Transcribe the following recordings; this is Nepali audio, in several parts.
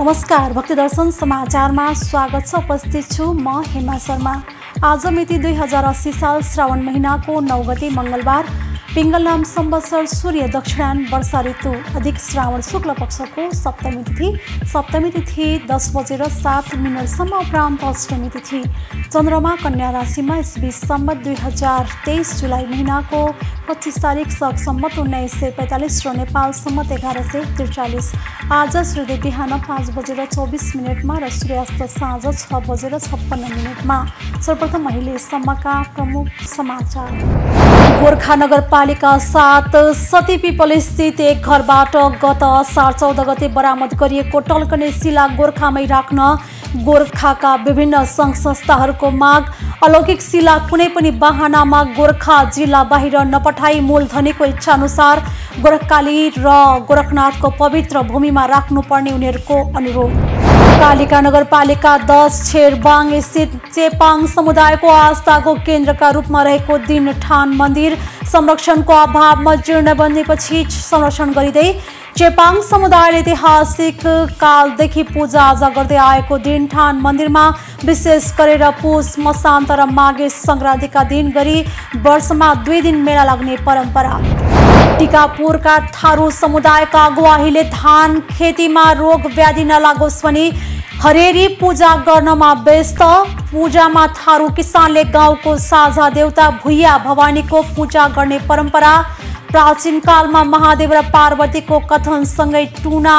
नमस्कार, भक्ति दर्शन समाचारमा स्वागत छ। उपस्थित छु म हेमा शर्मा। आज मिति 2080 साल श्रावण महिनाको 9 गते मंगलबार, पिंगल नाम संवत्सर सूर्य दक्षिणायन वर्षा ऋतु अधिक श्रावण शुक्ल पक्षको सप्तमी तिथि 10:07 सम्म उपरान्त अष्टमी तिथि। चन्द्रमा कन्या राशिमा इस्वी सम्मत 2023 जुलाई महिनाको 25 तारिक सक सम्मत 1945 र नेपाल सम्मत 1143। आज सूर्य बिहान 5:24 र सूर्यास्त साँझ 6:56। सर्वप्रथम अहिलेसम्मका प्रमुख समाचार। गोर्खा नगरपालिका 7 सती पिपल स्थित एक घरबाट गत असार 14 गते बरामद गरिएको टल्कने शिला गोर्खामै राख्न गोर्खाका विभिन्न सङ्घ संस्थाहरूको माग। अलौकिक शिला कुनै पनि बहानामा गोर्खा जिल्ला बाहिर नपठाई मूलधनीको इच्छाअनुसार गोरखकाली र गोरखनाथको पवित्र भूमिमा राख्नुपर्ने उनीहरूको अनुरोध। कालिका नगरपालिका 10 छेरबाङ स्थित चेपाङ समुदायको आस्थाको केन्द्रका रूपमा रहेको दिनठान मन्दिर संरक्षणको अभावमा जीर्ण बनेपछि संरक्षण गरिँदै चेपाङ समुदायले ऐतिहासिक कालदेखि पूजाआजा गर्दै आएको दिनठान मन्दिरमा विशेष गरेर पुष मसान्त र माघे सङ्क्रान्तिका दिन गरी वर्षमा 2 दिन मेला लाग्ने परम्परा। टिकापुरका थारू समुदायका अगुवाहीले धान खेतीमा रोग व्याधि नलागोस् भनी हरेरी पूजा गर्नमा व्यस्त। पूजामा थारू किसानले गाउँको साझा देवता भुइया भवानीको पूजा गर्ने परम्परा। प्राचीन कालमा महादेव र पार्वतीको कथनसँगै टुना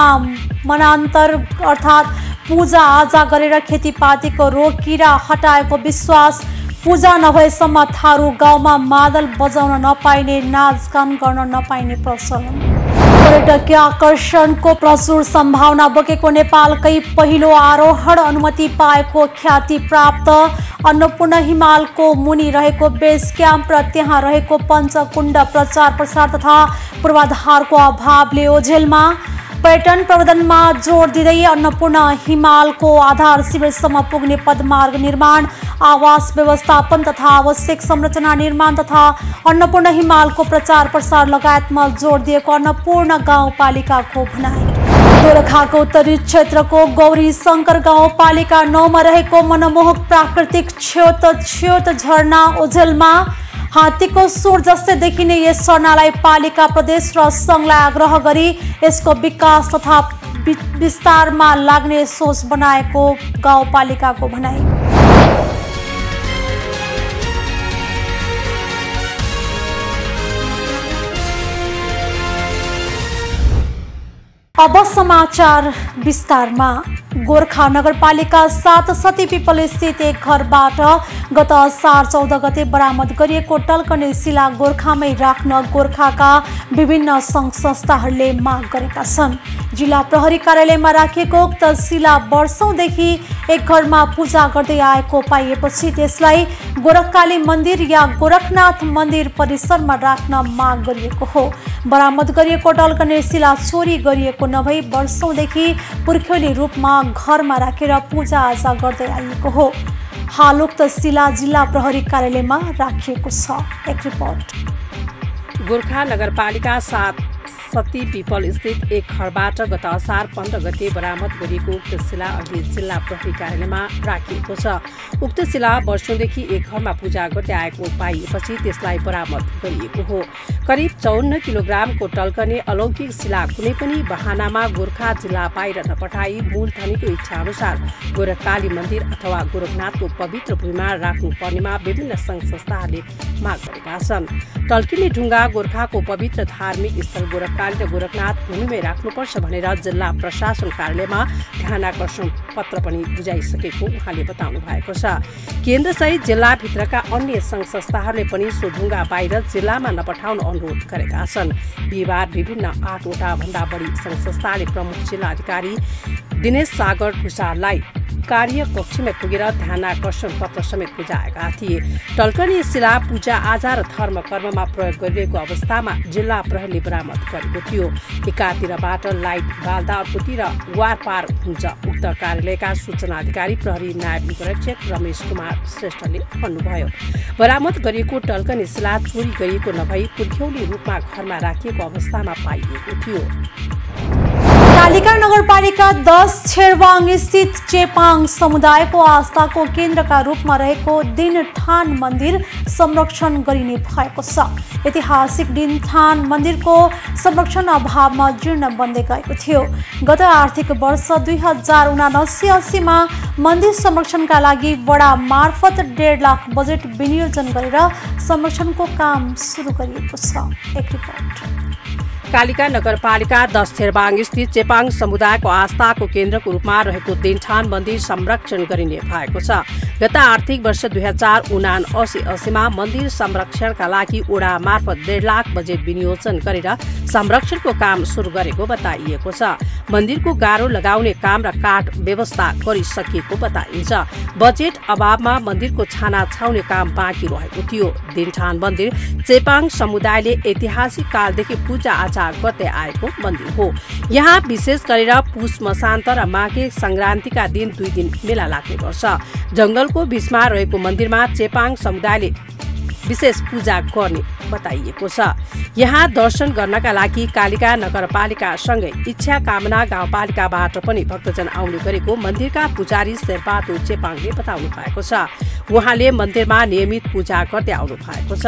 मनान्तर अर्थात् पूजा आजा गरेर खेतीपातीको रोग किरा हटाएको विश्वास। पूजा नभएसम्म थारू गाउँमा मादल बजाउन नपाइने, नाचगान गर्न नपाइने प्रचलन। पर्यटकीय आकर्षणको प्रचुर सम्भावना बोकेको नेपालकै पहिलो आरोहण अनुमति पाएको ख्याति प्राप्त अन्नपूर्ण हिमालको मुनि रहेको बेस क्याम्प र त्यहाँ रहेको पञ्चकुण्ड प्रचार प्रसार तथा पूर्वाधारको अभावले ओझेलमा। पर्यटन प्रवर्धनमा जोड दिँदै अन्नपूर्ण हिमालको आधार शिविरसम्म पुग्ने पदमार्ग निर्माण, आवास व्यवस्थापन तथा आवश्यक संरचना निर्माण तथा अन्नपूर्ण हिमालको प्रचार प्रसार लगायतमा जोड दिएको अन्नपूर्ण गाउँपालिकाको भनाइ। दोलखाको उत्तरी क्षेत्रको गौरी शङ्कर गाउँपालिका 9 मा रहेको मनमोहक प्राकृतिक छ्योत झरना ओझेलमा। हात्तीको सुर जस्तै देखिने यस झरनालाई पालिका प्रदेश र सङ्घलाई आग्रह गरी यसको विकास तथा विस्तारमा लाग्ने सोच बनाएको गाउँपालिकाको भनाइ। अब समाचार विस्तारमा। गोर्खा नगरपालिका 7 सती पिपल स्थित एक घरबाट गत असार 14 गते बरामद गरिएको टल्कने शिला गोर्खामै राख्न गोर्खाका विभिन्न सङ्घ संस्थाहरूले माग गरेका छन्। जिल्ला प्रहरी कार्यालयमा राखिएको उक्त शिला वर्षौंदेखि एक घरमा पूजा गर्दै आएको पाइएपछि त्यसलाई गोरखकाली मन्दिर या गोरखनाथ मन्दिर परिसरमा राख्न माग गरिएको हो। बरामद गरिएको टल्कने शिला चोरी गरिएको नभई वर्षौंदेखि पुर्ख्यौली रूपमा घरमा राखेर पूजाआजा गर्दै आइएको हो। हाल उक्त शिला जिल्ला प्रहरी कार्यालयमा राखिएको छ। एक रिपोर्ट। गोर्खा नगरपालिका 7 सती पिपल स्थित एक घरबाट गत असार 15 गते बरामद गरिएको उक्त शिला अहिले जिल्ला प्रहरी कार्यालयमा राखिएको छ। उक्त शिला वर्षौंदेखि एक घरमा पूजा गर्दै आएको पाइएपछि त्यसलाई बरामद गरिएको हो। करिब 54 किलोग्रामको टल्कने अलौकिक शिला कुनै पनि बहानामा गोर्खा जिल्ला बाहिर नपठाई मूलधनीको इच्छाअनुसार गोरखकाली मन्दिर अथवा गोरखनाथको पवित्र भूमिमा राख्नुपर्नेमा विभिन्न सङ्घ संस्थाहरूले माग गरेका छन्। टल्किने ढुङ्गा गोर्खाको पवित्र धार्मिक स्थल गोरखकाली र गोरखनाथ भूमिमै राख्नुपर्छ भनेर जिल्ला प्रशासन कार्यालयमा ध्यानाकर्षण पत्र पनि बुझाइसकेको उहाँले बताउनु भएको छ। केन्द्रसहित जिल्लाभित्रका अन्य सङ्घ संस्थाहरूले पनि सो ढुङ्गा बाहिर जिल्लामा नपठाउन अनुरोध गरेका छन्। बिहिबार विभिन्न 8 वटा भन्दा बढी सङ्घ संस्थाले प्रमुख जिल्ला अधिकारी दिनेश सागर भुषाललाई कार्यकक्षमा पुगेर ध्यानाकर्षण पत्र समेत बुझाएका थिए। टल्कने शिला पूजा आजा र धर्म कर्ममा प्रयोग गरिरहेको अवस्थामा जिल्ला प्रहरीले बरामद गरेको थियो। एकातिरबाट लाइट बाल्दा अर्कोतिर वारपार हुन्छ। उक्त कार्यालयका सूचना अधिकारी प्रहरी नायब उपरीक्षक रमेश कुमार श्रेष्ठले भन्नुभयो। बरामद गरिएको टल्कने शिला चोरी गरिएको नभई पुर्ख्यौली रूपमा घरमा राखिएको अवस्थामा पाइएको थियो। कालिका नगरपालिका 10 छेरवाङ स्थित चेपाङ समुदायको आस्थाको केन्द्रका रूपमा रहेको दिनठान मन्दिर संरक्षण गरिने भएको छ। ऐतिहासिक दिनठान मन्दिरको संरक्षण अभावमा जीर्ण बन्दै गएको थियो। गत आर्थिक वर्ष 2079-80 मा मन्दिर संरक्षणका लागि वडा मार्फत 1.5 लाख बजेट विनियोजन गरेर संरक्षणको काम सुरु गरिएको छ। एक रिपोर्ट। कालिका नगरपालिका 10 छेरवाङ स्थित चेपाङ समुदायको आस्थाको केन्द्रको रूपमा रहेको दिनठान मन्दिर संरक्षण गरिने भएको छ। गत आर्थिक वर्ष 2079-80 मा मन्दिर संरक्षणका लागि वडा मार्फत 1.5 लाख बजेट विनियोजन गरेर संरक्षणको काम सुरु गरेको बताइएको छ। मन्दिरको गाह्रो लगाउने काम र काठ व्यवस्था गरिसकिएको बताइन्छ। बजेट अभावमा मन्दिरको छाना छाउने काम बाँकी रहेको थियो। दिनठान मन्दिर चेपाङ समुदायले ऐतिहासिक कालदेखि पूजा आजा गर्दै आएको मन्दिर हो। यहाँ विशेष गरेर पुष मसान्त र माघे संक्रान्तिका दिन 2 दिन मेला लाग्ने गर्छ। जंगलको बीचमा रहेको मन्दिरमा चेपाङ समुदायले विशेष पूजा गर्ने बताइएको छ। यहाँ दर्शन गर्नका लागि कालिका नगरपालिकासँगै इच्छा कामना गाउँपालिकाबाट पनि भक्तजन आउने गरेको मन्दिरका पुजारी शेरबहादुर चेपाङले बताउनु भएको छ। उहाँले मन्दिरमा नियमित पूजा गर्दै आउनु भएको छ।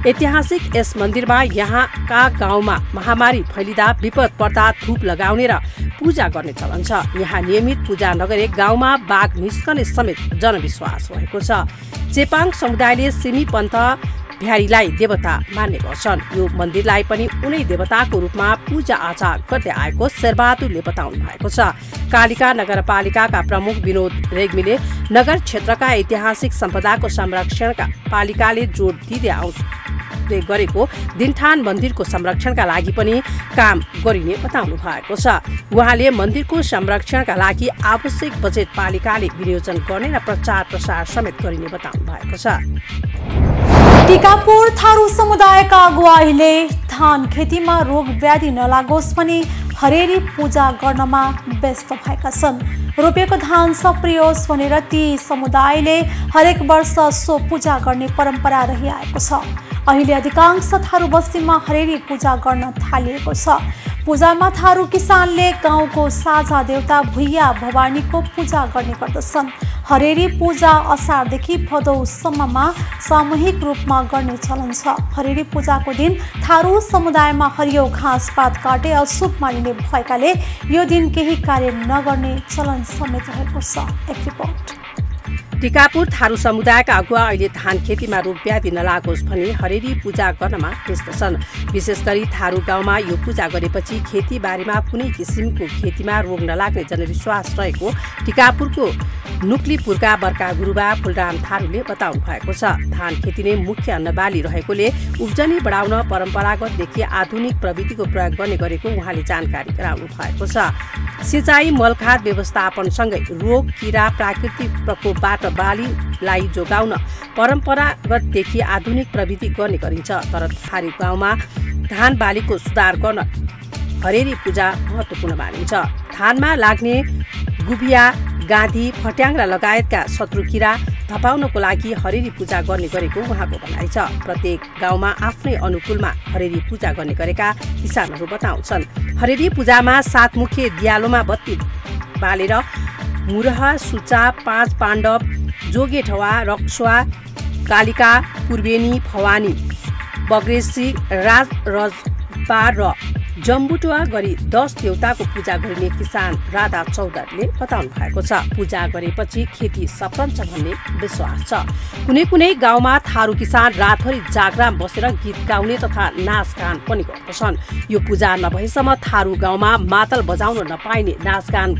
ऐतिहासिक यस मन्दिरमा यहाँका गाउँमा महामारी फैलिँदा विपद पर्दा धूप लगाउने र पूजा गर्ने चलन छ। यहाँ नियमित पूजा नगरे गाउँमा बाघ निस्कने समेत जनविश्वास रहेको छ। चेपाङ समुदायले सिमी पन्थ भ्यारीलाई देवता मान्ने गर्छन्। यो मन्दिरलाई पनि उनै देवताको रूपमा पूजा आजा गर्दै आएको शेरबहादुरले बताउनु भएको छ। कालिका नगरपालिकाका प्रमुख विनोद रेग्मीले नगर क्षेत्रका ऐतिहासिक सम्पदाको संरक्षणका पालिकाले जोड दिँदै गरेको दिनठान मन्दिरको संरक्षणका लागि पनि काम गरिने बताउनु भएको छ। उहाँले मन्दिरको संरक्षणका लागि आवश्यक बजेट पालिकाले विनियोजन गर्ने र प्रचार प्रसार समेत गरिने बताउनु भएको छ। टिकापुर थारू समुदायका अगुवाईले धान खेतीमा रोग व्याधि नलागोस् भनी हरेरी पूजा गर्नमा व्यस्त भएका छन्। रोपेको धान सप्रियोस् भनेर ती समुदायले हरेक वर्ष सो पूजा गर्ने परम्परा रहिआएको छ। अहिले अधिकांश थारू बस्तीमा हरेरी पूजा गर्न थालिएको छ। पूजामा थारू किसानले गाउँको साझा देवता भुइया भवानीको पूजा गर्ने गर्दछन्। हरेरी पूजा असारदेखि भदौसम्ममा सामूहिक रूपमा गर्ने चलन छ। हरेरी पूजाको दिन थारू समुदायमा हरियो घाँसपात काटे अशुभ मानिने भएकाले यो दिन केही कार्य नगर्ने चलन समेत रहेको छ। एक रिपोर्ट। टिकापुर थारू समुदायका अगुवा अहिले धान खेतीमा रोग व्याधि नलागोस् भनी हरेरी पूजा गर्नमा व्यस्त छन्। विशेष गरी थारू गाउँमा यो पूजा गरेपछि खेतीबारीमा कुनै किसिमको खेतीमा रोग नलाग्ने जनविश्वास रहेको टिकापुरको नुक्लीपुरका बर्का गुरुबा फुलराम थारूले बताउनु भएको छ। धान खेती नै मुख्य अन्नबाली रहेकोले उब्जनी बढाउन परम्परागतदेखि आधुनिक प्रविधिको प्रयोग गर्ने गरेको उहाँले जानकारी गराउनु भएको छ। सिँचाइ मलखाद व्यवस्थापनसँगै रोग किरा प्राकृतिक प्रकोपबाट बालीलाई जोगाउन परम्परागतदेखि आधुनिक प्रविधि गर्ने गरिन्छ। तर थारू गाउँमा धान बालीको सुधार गर्न हरेरी पूजा महत्त्वपूर्ण मानिन्छ। धानमा लाग्ने गुबिया गाँधी फट्याङ्ग्रा लगायतका शत्रु किरा धपाउनको लागि हरेरी पूजा गर्ने गरेको उहाँको भनाइ छ। प्रत्येक गाउँमा आफ्नै अनुकूलमा हरेरी पूजा गर्ने गरेका किसानहरू बताउँछन्। हरेरी पूजामा 7 मुखे दियालोमा बत्ती बालेर मुरह सुचा 5 पाण्डव जोगेठवा रक्सुवा कालिका पूर्वेनी भवानी बग्रेसी राज रजपार र जम्बुटुवा गरी 10 देवताको पूजा गरिने किसान राधा चौधरीले बताउनु भएको छ। पूजा गरेपछि खेती सफलन्छ भन्ने विश्वास छ। कुनै कुनै गाउँमा थारू किसान रातभरि जागराम बसेर गीत गाउने तथा नाचगान पनि गर्दछन्। यो पूजा नभएसम्म थारू गाउँमा मातल बजाउन नपाइने नाचगान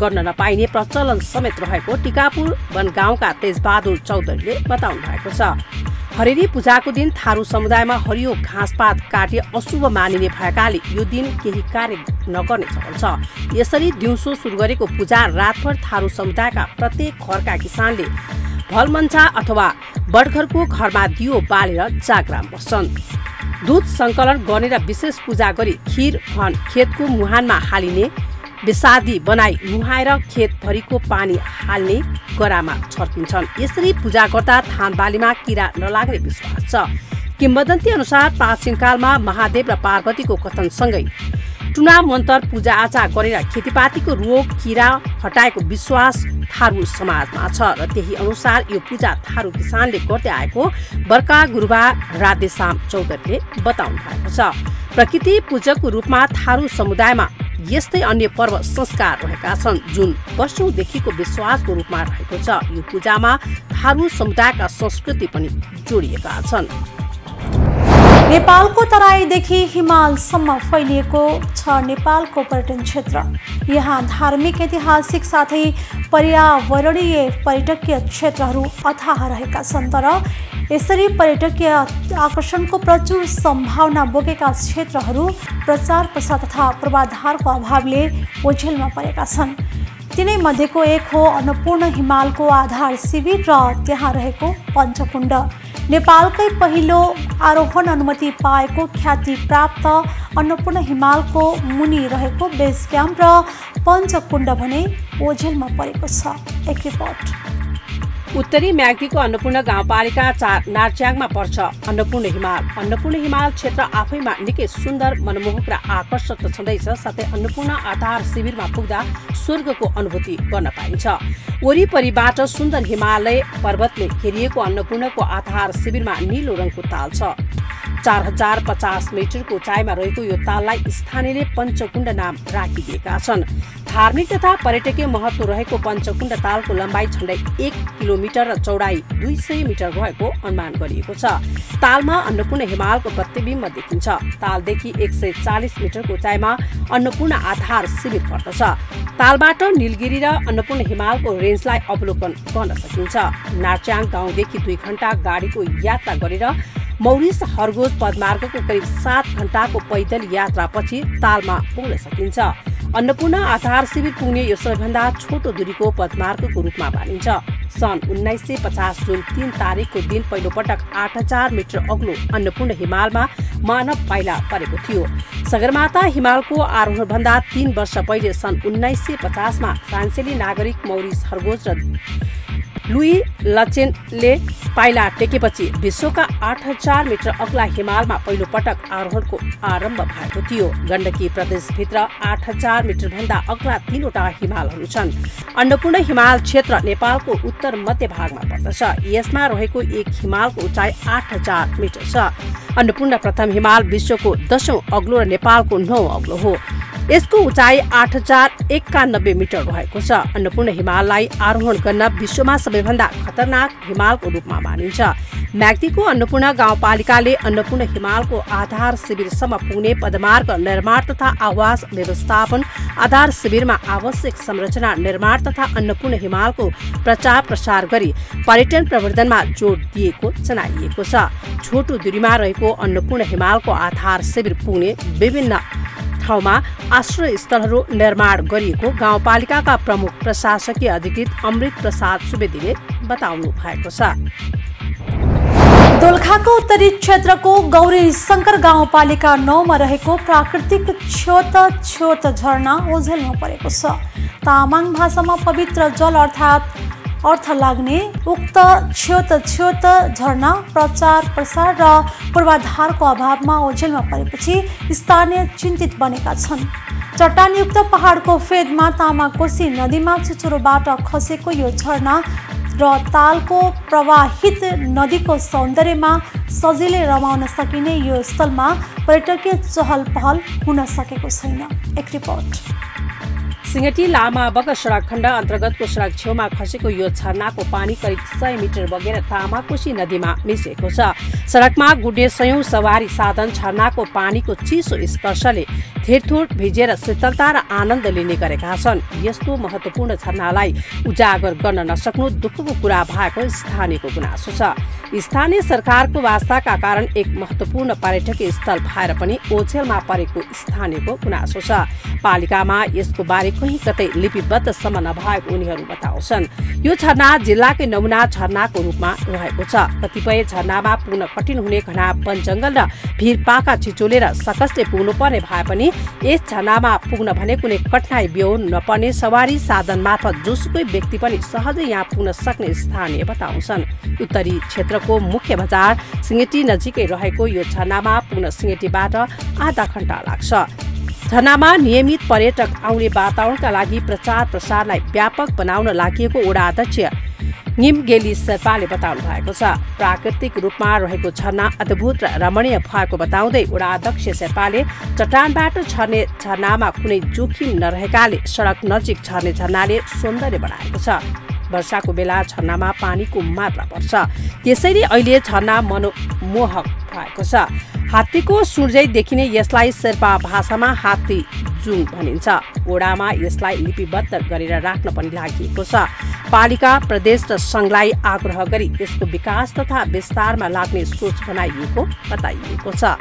गर्न नपाइने प्रचलन समेत रहेको टिकापुर वन गाउँका तेजबहादुर चौधरीले बताउनु भएको छ। हरेरी पूजाको दिन थारू समुदायमा हरियो घाँसपात काटे अशुभ मानिने भएकाले यो दिन केही कार्य नगर्ने चलन छ। यसरी दिउँसो सुरु गरेको पूजा रातभर थारू समुदायका प्रत्येक घरका किसानले भलमन्चा अथवा बडघरको घरमा दियो बालेर जागराम बस्छन्। दूध सङ्कलन गर्ने र विशेष पूजा गरी खीर फन खेतको मुहानमा हालिने बेसादी बनाई नुहाएर खेतभरिको पानी हाल्ने गरामा छर्किन्छन्। यसरी पूजा गर्दा धान बालीमा किरा नलाग्ने विश्वास छ। किम्वदन्ती अनुसार प्राचीन कालमा महादेव र पार्वतीको कथनसँगै टुना मन्तर पूजाआजा गरेर खेतीपातीको रोग किरा हटाएको विश्वास थारू समाजमा छ र त्यही अनुसार यो पूजा थारू किसानले गर्दै आएको बर्का गुरुबा राधेश्याम चौधरीले बताउनु भएको छ। प्रकृति पूजकको रूपमा थारू समुदायमा यस्तै अन्य पर्व संस्कार रहेका छन् जुन वर्षौंदेखिको विश्वासको रूपमा रहेको छ। यो पूजामा थारू समुदायका संस्कृति पनि जोडिएका छन्। नेपालको तराईदेखि हिमालसम्म फैलिएको छ नेपालको पर्यटन क्षेत्र। यहाँ धार्मिक, ऐतिहासिक साथै पर्यावरणीय पर्यटकीय क्षेत्रहरू अथाह रहेका छन्। तर यसरी पर्यटकीय आकर्षणको प्रचुर सम्भावना बोकेका क्षेत्रहरू प्रचार प्रसार तथा पूर्वाधारको अभावले ओझेलमा परेका छन्। तिनै मध्येको एक हो अन्नपूर्ण हिमालको आधार शिविर र त्यहाँ रहेको पञ्चकुण्ड। नेपालकै पहिलो आरोहण अनुमति पाएको ख्याति प्राप्त अन्नपूर्ण हिमालको मुनि रहेको बेस क्याम्प र पञ्चकुण्ड भने ओझेलमा परेको छ। एक रिपोर्ट। उत्तरी म्याग्दीको अन्नपूर्ण गाउँपालिका 4 नार्च्याङमा पर्छ अन्नपूर्ण हिमाल। अन्नपूर्ण हिमाल क्षेत्र आफैमा निकै सुन्दर, मनमोहक र आकर्षक त छँदैछ, साथै अन्नपूर्ण आधार शिविरमा पुग्दा स्वर्गको अनुभूति गर्न पाइन्छ। वरिपरिबाट सुन्दर हिमालय पर्वतले घेरिएको अन्नपूर्णको आधार शिविरमा नीलो रङको ताल छ। 4050 मिटरको उचाइमा रहेको यो ताललाई स्थानीयले पञ्चकुण्ड नाम राखिदिएका छन्। धार्मिक तथा पर्यटकीय महत्व रहेको पञ्चकुण्ड तालको लम्बाइ झण्डै 1 किलोमिटर र चौडाइ 200 मिटर भएको अनुमान गरिएको छ। तालमा अन्नपूर्ण हिमालको प्रतिबिम्ब देखिन्छ। तालदेखि 140 मिटरको उचाइमा अन्नपूर्ण आधार शिविर पर्दछ। तालबाट नीलगिरी र अन्नपूर्ण हिमालको रेन्जलाई अवलोकन गर्न सकिन्छ। नार्च्याङ गाउँदेखि 2 घण्टा गाडीको यात्रा गरेर मौरिस हर्गोज पदमार्गको करिब 7 घण्टाको पैदल यात्रापछि तालमा पुग्न सकिन्छ। अन्नपूर्ण आधार शिविर पुग्ने यो सबैभन्दा छोटो दूरीको पदमार्गको रूपमा मानिन्छ। सन् 1950 जुन 3 तारिकको दिन पहिलोपटक 8000 मिटर अग्लो अन्नपूर्ण हिमालमा मानव पाइला परेको थियो। सगरमाथा हिमालको आरोहणभन्दा 3 वर्ष पहिले सन् 1950 मा फ्रान्सेली नागरिक मौरिस हर्गोज र लुई लचेनले पाइला टेकेपछि विश्वका 8000 मिटर अग्ला हिमालमा पहिलो पटक आरोहणको आरम्भ भएको थियो। गण्डकी प्रदेशभित्र 8000 मिटर भन्दा अग्ला 3वटा हिमालहरू छन्। अन्नपूर्ण हिमाल क्षेत्र नेपालको उत्तर मध्य भागमा पर्दछ। यसमा रहेको एक हिमालको उचाइ 8000 मिटर छ। अन्नपूर्ण प्रथम हिमाल विश्वको 10औं अग्लो र नेपालको 9औं अग्लो हो। यसको उचाइ 8091 मिटर रहेको छ। अन्नपूर्ण हिमाललाई आरोहण गर्न विश्वमा सबैभन्दा खतरनाक हिमालको रूपमा मानिन्छ। म्याग्दीको अन्नपूर्ण गाउँपालिकाले अन्नपूर्ण हिमालको आधार शिविरसम्म पुग्ने पदमार्ग निर्माण तथा आवास व्यवस्थापन, आधार शिविरमा आवश्यक संरचना निर्माण तथा अन्नपूर्ण हिमालको प्रचार प्रसार गरी पर्यटन प्रवर्धनमा जोड दिएको जनाइएको छ। छोटो दूरीमा रहेको अन्नपूर्ण हिमालको आधार शिविर पुग्ने विभिन्न ठाउँमा आश्रय स्थलहरू निर्माण गरिएको गाउँपालिकाका प्रमुख प्रशासकीय अधिकृत अमृत प्रसाद सुवेदीले बताउनु भएको छ। दोलखाको उत्तरी क्षेत्रको गौरी शंकर गाउँपालिका 9 मा रहेको प्राकृतिक छ्योत झरना ओझेलमा परेको छ। तामाङ भाषामा पवित्र जल अर्थ लाग्ने उक्त छ्योत झरना प्रचार प्रसार र पूर्वाधारको अभावमा ओझेलमा परेपछि स्थानीय चिन्तित बनेका छन्। चट्टानयुक्त पहाडको फेदमा तामाकोशी नदीमा चुचुरोबाट खसेको यो झरना र तालको प्रवाहित नदीको सौन्दर्यमा सजिलै रमाउन सकिने यो स्थलमा पर्यटकीय चहल पहल हुन सकेको छैन। एक रिपोर्ट। सिंगटी लामा बग सडक खण्ड अन्तर्गतको सडक छेउमा खसेको यो झरनाको पानी करिब 100 मिटर बगेर तामाकोशी नदीमा मिसिएको छ। सडकमा गुड्ने 100औं सवारी साधन झरनाको पानीको चिसो स्पर्शले थेरथोर भिजेर शीतलता र आनन्द लिने गरेका छन्। यस्तो महत्त्वपूर्ण झरनालाई उजागर गर्न नसक्नु दुःखको कुरा भएको स्थानीयको गुनासो छ। स्थानीय सरकारको वास्ताका कारण एक महत्त्वपूर्ण पर्यटकीय स्थल भएर पनि ओझेलमा परेको स्थानीयको गुनासो छ। पालिकामा यसको बारे कहीँ कतै लिपिबद्धसम्म नभएको उनीहरू बताउँछन्। यो झरना जिल्लाकै नमुना झरनाको रूपमा रहेको छ। कतिपय झरनामा पुग्न कठिन हुने घना वन जङ्गल र भिरपाका छिचोलेर सकसले पुग्नुपर्ने भए पनि यस झरनामा पुग्न भने कुनै कठिनाइ बेहोर्नु नपर्ने सवारी साधन मार्फत जोसुकै व्यक्ति पनि सहजै यहाँ पुग्न सक्ने स्थानीय बताउँछन्। उत्तरी क्षेत्रको मुख्य बजार सिंगटी नजिकै रहेको यो झरनामा पुग्न सिंगटीबाट आधा घण्टा लाग्छ। झरनामा नियमित पर्यटक आउने वातावरणका लागि प्रचार प्रसारलाई व्यापक बनाउन लागि वडा अध्यक्ष निमगेली शेर्पाले बताउनु भएको छ। प्राकृतिक रूपमा रहेको झरना अद्भुत र रमणीय भएको बताउँदै वडा अध्यक्ष शेर्पाले चट्टानबाट झर्ने झरनामा कुनै जोखिम नरहेकाले सडक नजिक झर्ने झरनाले सौन्दर्य बढाएको छ। वर्षाको बेला झरनामा पानीको मात्रा बढ्छ, त्यसैले अहिले झरना मनोमोहक भएको छ। हात्तीको सुँडझै देखिने यसलाई शेर्पा भाषामा हात्ती जुङ भनिन्छ। वडामा यसलाई लिपिबद्ध गरेर राख्न पनि लागि छ। पालिका, प्रदेश र संघलाई आग्रह गरी यसको विकास तथा विस्तारमा लाग्ने सोच बनाइएको बताइएको छ।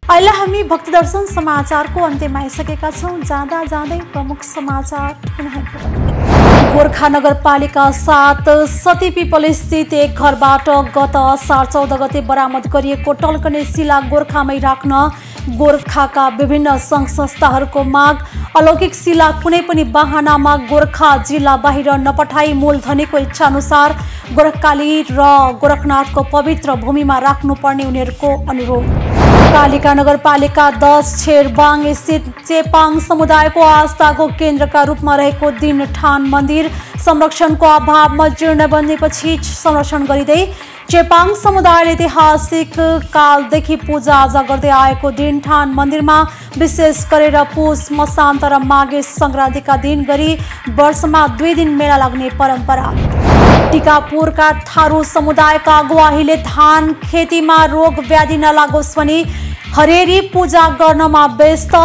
अहिले हामी भक्ति दर्शन समाचारको अन्त्यमा आइसकेका छौँ। जाँदा जाँदै प्रमुख समाचार गोर्खा नगरपालिका 7 सती पिपल स्थित एक घरबाट गत असार 14 गते बरामद गरिएको टल्कने शिला गोर्खामै राख्न गोर्खाका विभिन्न सङ्घ संस्थाहरूको माग। अलौकिक शिला कुनै पनि बहानामा गोर्खा जिल्ला बाहिर नपठाई मूलधनीको इच्छाअनुसार गोरखकाली र गोरखनाथको पवित्र भूमिमा राख्नुपर्ने उनीहरूको अनुरोध। कालिका नगरपालिका 10 छेरबाङ स्थित चेपाङ समुदायको आस्थाको केन्द्रका रूपमा रहेको दिनठान मन्दिर संरक्षणको अभावमा जीर्ण बनेपछि संरक्षण गरिँदै चेपाङ समुदायले ऐतिहासिक कालदेखि पूजाआजा गर्दै आएको दिनठान मन्दिरमा विशेष गरेर पुष मसान्त र माघे सङ्क्रान्तिका दिन गरी वर्षमा 2 दिन मेला लाग्ने परम्परा। टिकापुरका थारू समुदायका अगुवाहीले धान खेतीमा रोग व्याधि नलागोस् भनी हरेरी पूजा गर्नमा व्यस्त।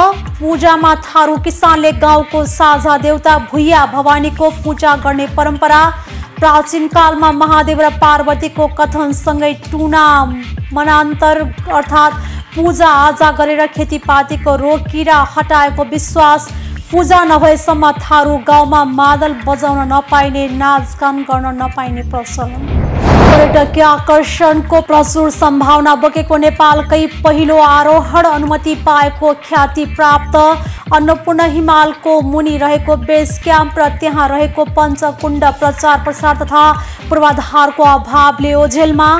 पूजामा थारू किसानले गाउँको साझा देवता भुइया भवानीको पूजा गर्ने परम्परा। प्राचीन कालमा महादेव र पार्वतीको कथनसँगै टुना मनान्तर अर्थात् पूजा आजा गरेर खेतीपातीको रोग किरा हटाएको विश्वास। पूजा नभएसम्म थारू गाउँमा मादल बजाउन नपाइने, नाचगान गर्न नपाइने प्रचलन। पर्यटकीय आकर्षणको प्रचुर सम्भावना बोकेको नेपालकै पहिलो आरोहण अनुमति पाएको ख्याति प्राप्त अन्नपूर्ण हिमालको मुनि रहेको बेस क्याम्प र त्यहाँ रहेको पञ्चकुण्ड प्रचार प्रसार तथा पूर्वाधारको अभावले ओझेलमा।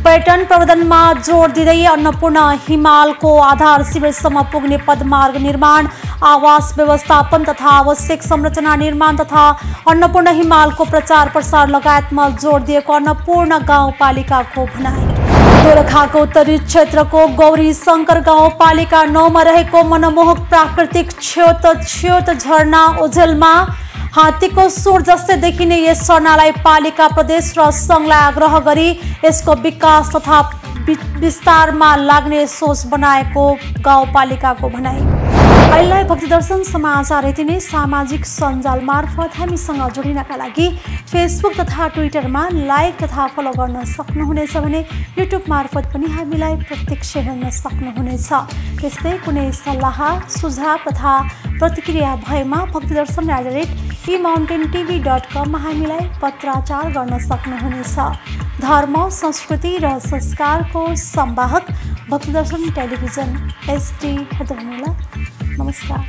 पर्यटन प्रवर्धनमा जोड दिँदै अन्नपूर्ण हिमालको आधार शिविरसम्म पुग्ने पदमार्ग निर्माण, आवास व्यवस्थापन तथा आवश्यक संरचना निर्माण तथा अन्नपूर्ण हिमालको प्रचार प्रसार लगायतमा जोड दिएको अन्नपूर्ण गाउँपालिकाको भनाइ। दोलखाको उत्तरी क्षेत्रको गौरी शङ्कर गाउँपालिका 9 मा रहेको मनमोहक प्राकृतिक छ्योत झरना ओझेलमा। हात्तीको सुर जस्तै देखिने यस झरनालाई पालिका, प्रदेश र सङ्घलाई आग्रह गरी यसको विकास तथा विस्तारमा लाग्ने सोच बनाएको गाउँपालिकाको भनाइ। अहिले भक्ति दर्शन समाचार यति नै। सामाजिक सञ्जाल मार्फत हामीसँग जोडिनका लागि फेसबुक तथा ट्विटरमा लाइक तथा फलो गर्न सक्नुहुनेछ भने युट्युब मार्फत पनि हामीलाई प्रत्यक्ष हेर्न सक्नुहुनेछ। त्यस्तै कुनै सल्लाह सुझाव तथा प्रतिक्रिया भएमा भक्तिदर्शन@emountaintv.com मा हामीलाई पत्राचार गर्न सक्नुहुनेछ। धर्म, संस्कृति र संस्कारको संवाहक भक्तिदर्शन टेलिभिजन SD हेर्दै हुनुहोला। नमस्कार।